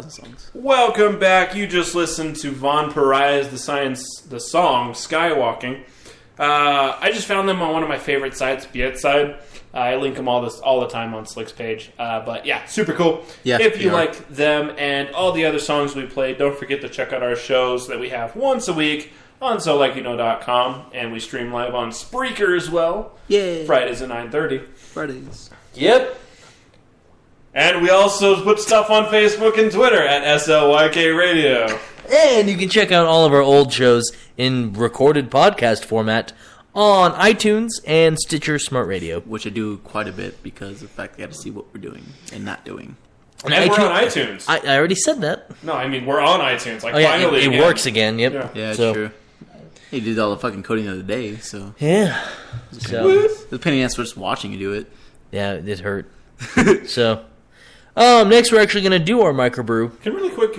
2,000 songs. Welcome back. You just listened to Von Pariah's the song Skywalking. I just found them on one of my favorite sites, BitSide. I link them all the time on Slick's page. But yeah, super cool. Yeah, if you like them and all the other songs we played, don't forget to check out our shows that we have once a week on SoLikeYouKnow.com, and we stream live on Spreaker as well. Yay! Fridays at 9:30. Fridays. Yep. And we also put stuff on Facebook and Twitter at SLYK Radio. And you can check out all of our old shows in recorded podcast format on iTunes and Stitcher Smart Radio. Which I do quite a bit because of the fact that I got to see what we're doing and not doing. And we're on iTunes. I already said that. No, I mean, we're on iTunes. Like, yeah, finally it works again. Yep. Yeah, so, true. He did all the fucking coding the other day, so... Yeah. Depending on what's watching you do it. Yeah, it hurt. So... next we're actually going to do our microbrew. Can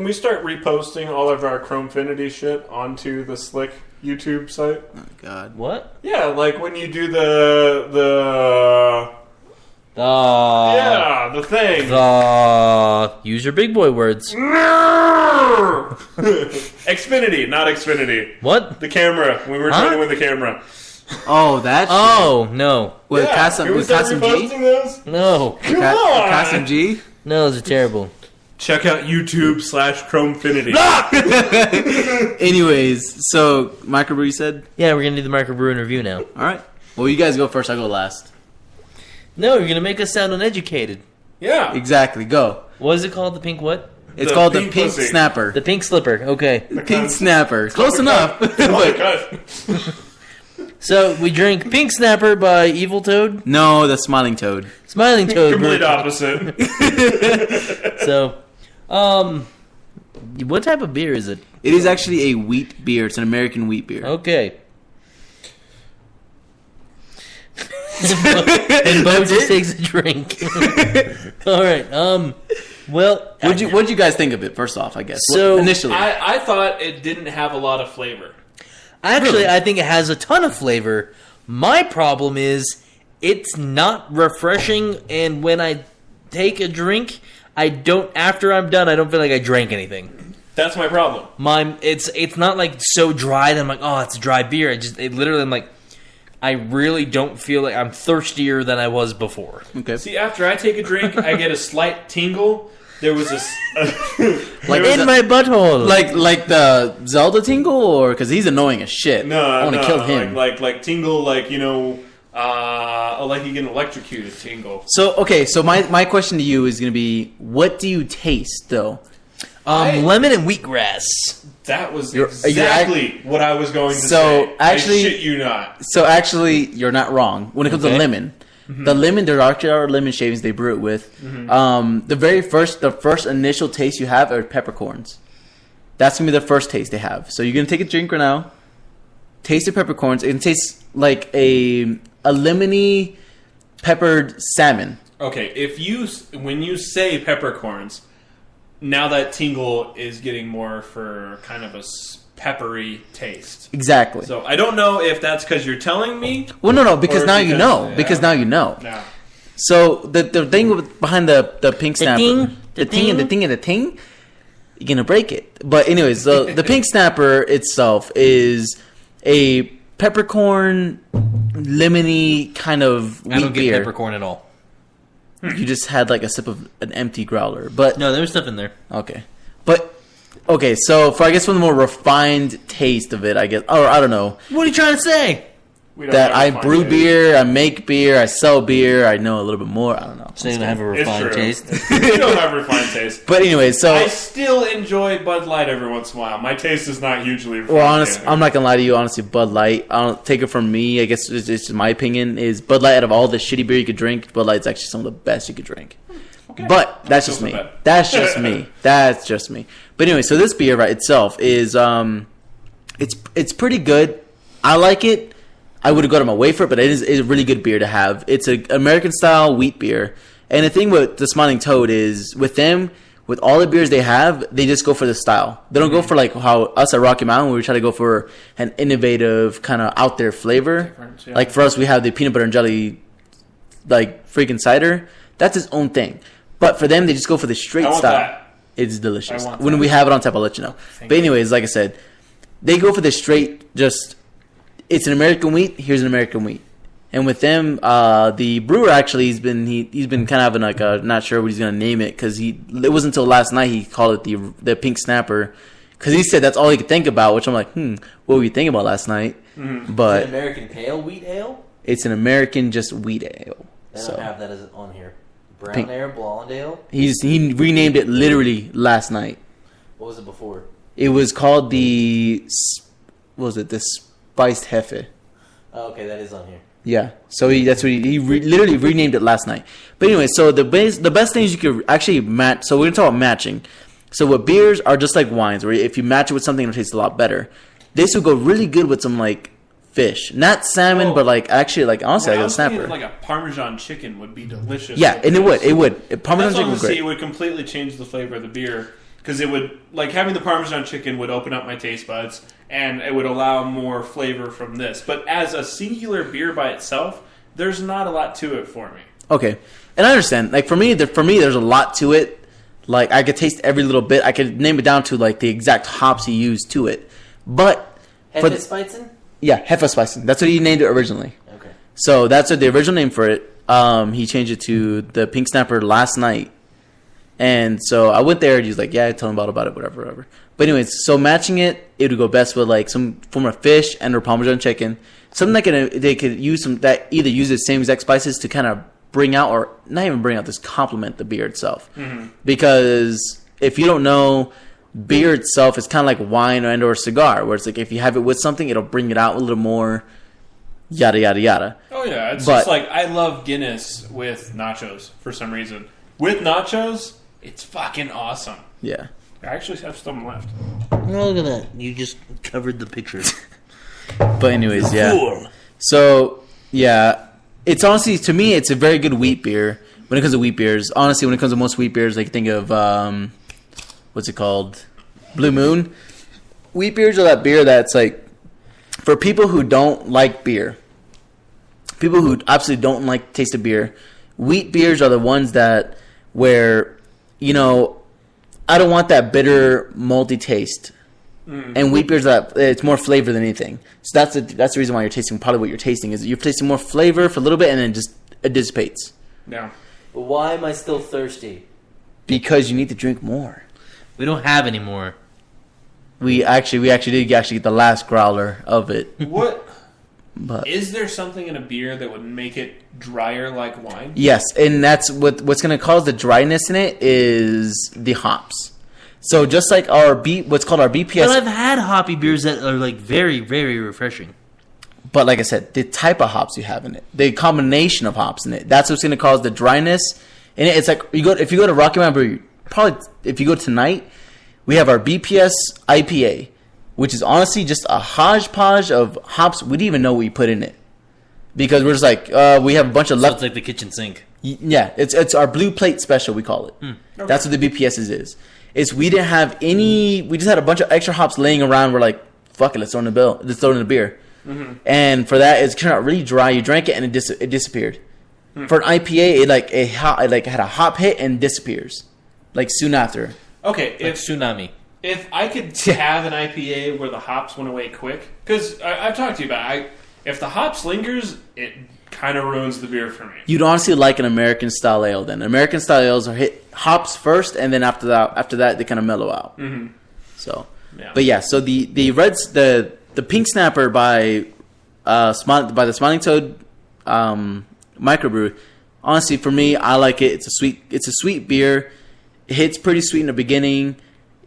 we start reposting all of our Chromefinity shit onto the Slick YouTube site? Oh, God. What? Yeah, like when you do the thing. Use your big boy words. Xfinity, not Xfinity. What? The camera. We were trying to win the camera. Oh, that shit. Oh, no. With Can we start reposting those? No. Come on! Kasim G? No, those are terrible. Check out YouTube/Chromefinity. Anyways, so microbrew you said? Yeah, we're going to do the microbrew and review now. Alright. Well, you guys go first, I'll go last. No, you're going to make us sound uneducated. Yeah. Exactly, go. What is it called? The pink what? It's called the Pink Pussy. Snapper. The pink slipper. Okay. The Pink Snapper. Close enough. So, we drink Pink Snapper by Evil Toad. No, the Smiling Toad. Smiling Toad. Complete opposite. So, what type of beer is it? It is actually a wheat beer. It's an American wheat beer. Okay. And Bo just takes a drink. All right. Well, What'd you guys think of it? First off, I guess. So initially, I thought it didn't have a lot of flavor. Actually, I think it has a ton of flavor. My problem is it's not refreshing, and when I take a drink, I don't. After I'm done, I don't feel like I drank anything. That's my problem. It's not like so dry that I'm like, oh, it's a dry beer. I'm like, I really don't feel like I'm thirstier than I was before. okay. See, after I take a drink, I get a slight tingle. There was my butthole, like the Zelda tingle, or because he's annoying as shit. No, I want to kill him. Like tingle, like you get an electrocuted tingle. So okay, so my question to you is going to be, what do you taste though? Lemon and wheatgrass. That was exactly what I was going to say. So actually, I shit you not. So actually, you're not wrong when it comes to lemon. Mm-hmm. The lemon, there actually are lemon shavings they brew it with. Mm-hmm. The first initial taste you have are peppercorns. That's gonna be the first taste they have. So you're gonna take a drink right now. Taste the peppercorns. It tastes like a lemony peppered salmon. Okay, when you say peppercorns, now that tingle is getting more for kind of a peppery taste. Exactly. So I don't know if that's because you're telling me. Well, no, because now you know. Because now you know. Yeah. So the thing behind the pink snapper, the ting, you're gonna break it. But anyways, the pink snapper itself is a peppercorn, lemony kind of wheat I don't get beer. peppercorn at all. You just had like a sip of an empty growler, but no, there's stuff in there. Okay, but okay. So for the more refined taste of it, I guess, or I don't know. What are you trying to say? That I brew beer, I make beer, I sell beer, I know a little bit more. I don't know. So you don't have a refined taste? You don't have a refined taste. But anyway, so I still enjoy Bud Light every once in a while. My taste is not hugely refined. Well, honestly, I'm not going to lie to you. Honestly, Bud Light, I don't take it from me. I guess it's just my opinion, is Bud Light, out of all the shitty beer you could drink, Bud Light's actually some of the best you could drink. Okay. But that's just me. That's just me. That's just me. But anyway, so this beer by itself is, it's pretty good. I like it. I would have gone on my way for it, but it is a really good beer to have. It's an American-style wheat beer. And the thing with the Smiling Toad is, with them, with all the beers they have, they just go for the style. They don't go for like how us at Rocky Mountain, where we try to go for an innovative, kind of out there flavor. Yeah. Like for us, we have the peanut butter and jelly, like freaking cider. That's its own thing. But for them, they just go for the straight style. It's delicious. I want When that. we have it on tap, I'll let you know. Thank But anyways, like I said, they go for the straight, just, it's an American wheat, here's an American wheat. And with them, the brewer actually, he's been kind of having like a, not sure what he's going to name it, because it wasn't until last night he called it the Pink Snapper, because he said that's all he could think about, which I'm like, what were you thinking about last night? Mm-hmm. But Is it American pale wheat ale? it's an American just wheat ale. They So don't have that as on here. Brown Pink. ale, blonde ale. he renamed it literally last night. What was it before? It was called the spiced hefe. Oh, okay, that is on here. Yeah, so literally renamed it last night. But anyway, so the best things you could actually match. So we're gonna talk about matching. So what beers are just like wines, where if you match it with something, it'll taste a lot better. This would go really good with some like fish, not salmon, but like actually like honestly, like a snapper. Like a Parmesan chicken would be delicious. Yeah, and it would. Parmesan chicken would be See, great. it would completely change the flavor of the beer because it would like having the Parmesan chicken would open up my taste buds and it would allow more flavor from this. But as a singular beer by itself, there's not a lot to it for me. Okay, and I understand. Like for me, there's a lot to it. Like I could taste every little bit. I could name it down to like the exact hops he used to it. But Hefeweizen? yeah, Hefeweizen. That's what he named it originally. Okay. So that's the original name for it. He changed it to the Pink Snapper last night. And so I went there and he's like, yeah, I told him about it, whatever. But anyways, so matching it would go best with like some form of fish and or Parmesan chicken. Something that they could use that either use the same exact spices to kind of bring out, or not even bring out, just complement the beer itself. Mm-hmm. Because if you don't know, beer itself is kind of like wine or cigar, where it's like if you have it with something, it'll bring it out a little more, yada, yada, yada. Oh, yeah. It's just like I love Guinness with nachos for some reason. With nachos, it's fucking awesome. Yeah. I actually have some left. Oh, look at that. You just covered the picture. But anyways, yeah. So, yeah. It's honestly, to me, it's a very good wheat beer. When it comes to wheat beers, honestly, when it comes to most wheat beers, like think of, what's it called? Blue Moon. Wheat beers are that beer that's like, for people who don't like beer, people who absolutely don't like taste of beer, wheat beers are the ones that, where, you know, I don't want that bitter, malty taste. And wheat beers, it's more flavor than anything. So that's the reason why you're tasting, probably what you're tasting, is you're tasting more flavor for a little bit and then just it dissipates. Yeah. But why am I still thirsty? Because you need to drink more. We don't have any more. We actually did get the last growler of it. What? But Is there something in a beer that would make it drier like wine? yes, and that's what's going to cause the dryness in it is the hops. So just like what's called our BPS. But I've had hoppy beers that are like very, very refreshing. But like I said, the type of hops you have in it, the combination of hops in it, that's what's going to cause the dryness. And it's like if you go to Rocky Mountain Brewery, probably if you go tonight, we have our BPS IPA, which is honestly just a hodgepodge of hops. We didn't even know what we put in it because we're just like we have a bunch of So left. it's like the kitchen sink. Yeah, it's our blue plate special, we call it. Okay. That's what the BPS is. We didn't have any. We just had a bunch of extra hops laying around. We're like, fuck it, let's throw it in the beer. Mm-hmm. And for that, it turned out really dry. You drank it and it disappeared. For an IPA, it had a hop hit and disappears, like soon after. Okay, Like tsunami. If I could have an IPA where the hops went away quick, because I've talked to you about it, if the hops lingers, it kind of ruins the beer for me. You'd honestly like an American style ale then. American style ales are hit hops first, and then after that they kind of mellow out. Mm-hmm. So, Yeah. But yeah, so the Pink Snapper by the Smiling Toad microbrew. Honestly, for me, I like it. It's a sweet beer. It hits pretty sweet in the beginning.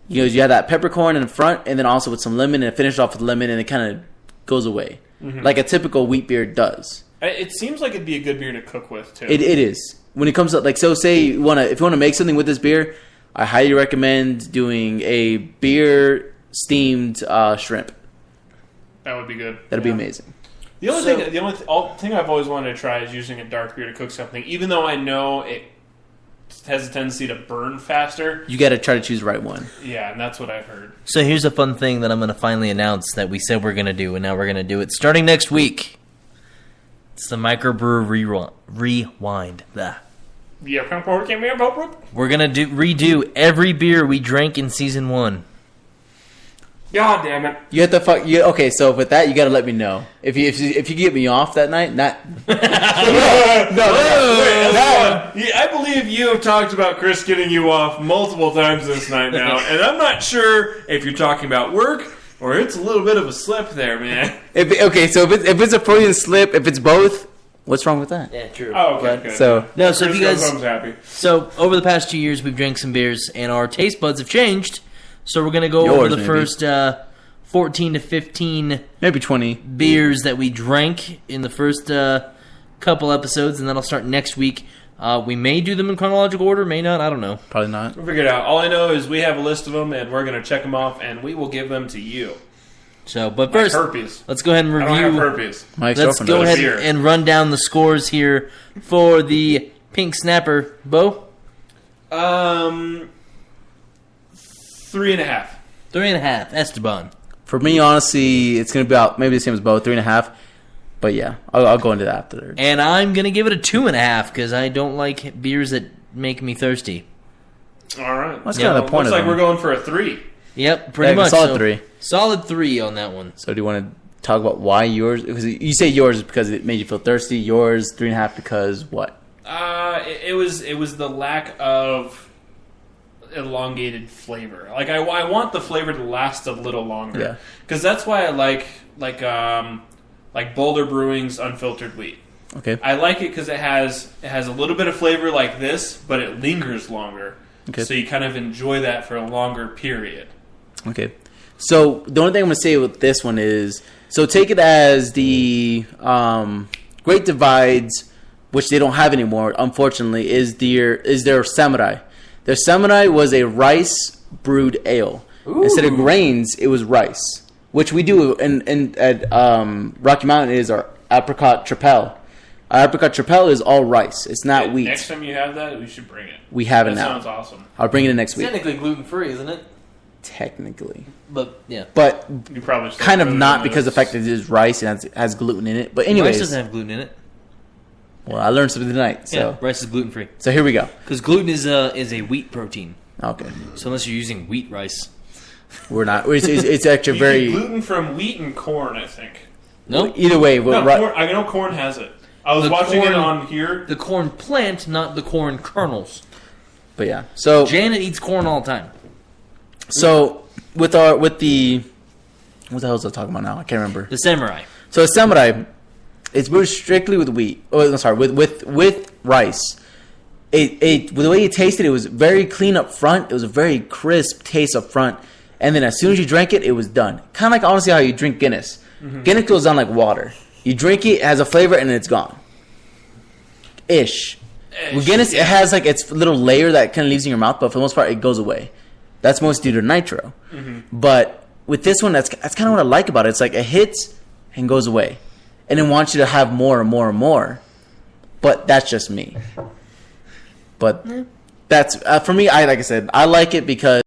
You have that peppercorn in the front, and then also with some lemon, and it finishes off with lemon, and it kind of goes away, like a typical wheat beer does. It seems like it'd be a good beer to cook with too. It is when it comes to like, so say if you want to make something with this beer, I highly recommend doing a beer steamed shrimp. That would be good. That'd be amazing. The only thing I've always wanted to try is using a dark beer to cook something, even though I know it has a tendency to burn faster. You got to try to choose the right one. Yeah, and that's what I've heard. So here's a fun thing that I'm going to finally announce that we said we're going to do, and now we're going to do it starting next week. It's the microbrew rewind. Yeah, We're gonna redo every beer we drank in season 1. God damn it! You have to fuck. Okay, so with that, you gotta let me know if you get me off that night. Not. Wait, I believe you have talked about Chris getting you off multiple times this night now, and I'm not sure if you're talking about work or it's a little bit of a slip there, man. If it's a Freudian slip, if it's both, what's wrong with that? Yeah, true. Oh, okay. Good. So no, so Chris if you guys, goes home happy. so over the past 2 years, we've drank some beers, and our taste buds have changed. So we're gonna go over the first 14 to 15, maybe 20 beers that we drank in the first couple episodes, and then I'll start next week. We may do them in chronological order, may not. I don't know. Probably not. We'll figure it out. All I know is we have a list of them, and we're going to check them off, and we will give them to you. So, but first, herpes. Let's go ahead and review. I don't have herpes. Let's go ahead and run down the scores here for the Pink Snapper. Bo? 3.5. 3.5. Esteban. For me, honestly, it's going to be about maybe the same as Bo, 3.5. But yeah, I'll go into that after. And I'm going to give it a 2.5 because I don't like beers that make me thirsty. All right. That's kind of the point looks of like we're going for a 3. Yep, pretty much. Solid 3. Solid 3 on that one. So do you want to talk about why yours? Because you say yours is because it made you feel thirsty. Yours 3.5 because what? It was the lack of elongated flavor. Like I want the flavor to last a little longer. Yeah. Because that's why I like Boulder Brewing's unfiltered wheat. Okay. I like it because it has a little bit of flavor like this, but it lingers longer. Okay. So you kind of enjoy that for a longer period. Okay. So the only thing I'm going to say with this one is, so take it as the Great Divides, which they don't have anymore, unfortunately, is their Samurai. Their Samurai was a rice brewed ale. Ooh. Instead of grains, it was rice, which we do at Rocky Mountain is our apricot tripel. Our apricot tripel is all rice. It's not wheat. Next time you have that, we should bring it. We have it now. That sounds awesome. I'll bring it in next week. Technically gluten-free, isn't it? Technically. But, yeah. But you probably kind of not because of the fact that it is rice and has gluten in it. But anyways. Rice doesn't have gluten in it. Well, I learned something tonight. So. Yeah, rice is gluten-free. So here we go. Because gluten is a wheat protein. Okay. So unless you're using wheat rice. We're not. It's actually very... gluten from wheat and corn, I think. Nope. Either way. No, corn, I know corn has it. I was watching it on here. The corn plant, not the corn kernels. But yeah. So Janet eats corn all the time. So with the... What the hell was I talking about now? I can't remember. The Samurai. So a Samurai... It's brewed strictly with wheat. Oh, I'm sorry, with rice. The way you tasted, it was very clean up front. It was a very crisp taste up front, and then as soon as you drank it, it was done. Kind of like honestly how you drink Guinness. Mm-hmm. Guinness goes down like water. You drink it, it has a flavor, and then it's gone. With Guinness, it has like its little layer that kind of leaves in your mouth, but for the most part, it goes away. That's mostly due to nitro. Mm-hmm. But with this one, that's kind of what I like about it. It's like it hits and goes away. And then wants you to have more and more and more. But that's just me. But that's, for me, like I said, I like it because